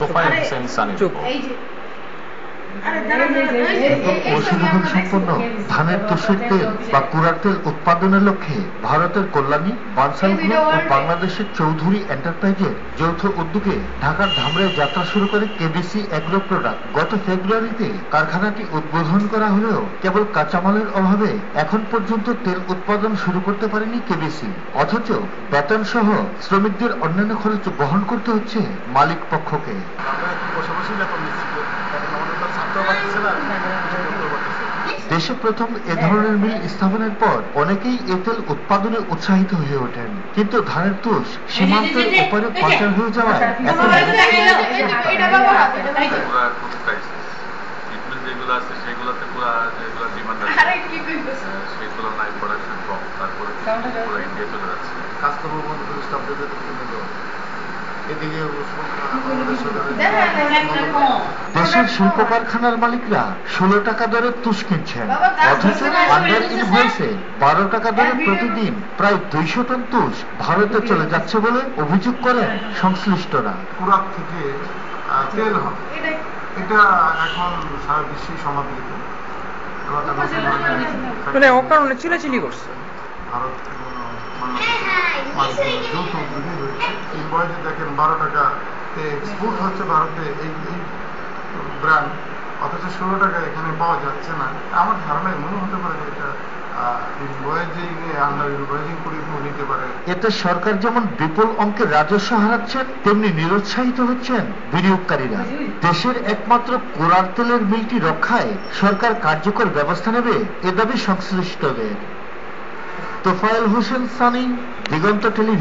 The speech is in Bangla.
তোফায়েল হোসেন সানি প্রশিক্ষণ সম্পন্ন ধানের তুষের তেল বা কুড়ার তেল উৎপাদনের লক্ষ্যে ভারতের কল্যাণী বানসাল গ্রুপ ও বাংলাদেশের চৌধুরী এন্টারপ্রাইজের যৌথ উদ্যোগে ঢাকার ধামরায় যাত্রা শুরু করে কেবিসি এগ্রো প্রোডাক্ট। গত ফেব্রুয়ারিতে কারখানাটি উদ্বোধন করা হলেও কেবল কাঁচামালের অভাবে এখন পর্যন্ত তেল উৎপাদন শুরু করতে পারেনি কেবিসি। অথচ বেতন সহ শ্রমিকদের অন্যান্য খরচ বহন করতে হচ্ছে মালিক পক্ষকে। দেশে প্রথম এ ধরনের মিল স্থাপনের পর অনেকেই এ তেল উৎপাদনে উৎসাহিত হয়ে ওঠেন, কিন্তু ধানের তুষ সীমান্তের ওপারে পাচার হয়ে যাওয়ায় এখন দেশের শিল্প কারখানার মালিকরা 16 টাকা দরে তুষ কিনছেন, অথচ আন্ডার ইনভয়েসে 12 টাকা দরে প্রতিদিন প্রায় 200 টন তুষ ভারতে চলে যাচ্ছে বলে অভিযোগ করেন সংশ্লিষ্টরা। কুড়াক থেকে তেল হয়, এটা এখন সারা বিশ্বেই সমাদৃত। মানে অকারণে চিলাচিলি করছে ভারত যৌথ উদ্যোগী হয়েছে। ইনভয়েসে দেখেন 12 টাকা এক্সপোর্ট হচ্ছে ভারতে এই ব্র্যান্ড, অথচ 16 টাকা এখানে পাওয়া যাচ্ছে না। আমার ধারণায় মনে হতে পারে এটা এতে সরকার যেমন বিপুল অঙ্কের রাজস্ব হারাচ্ছেন, তেমনি নিরুৎসাহিত হচ্ছেন বিনিয়োগকারীরা। দেশের একমাত্র কুড়ার তেলের মিলটি রক্ষায় সরকার কার্যকর ব্যবস্থা নেবে এ দাবি সংশ্লিষ্টদের। তোফায়েল হোসেন সানি, দিগন্ত টেলিভিশন।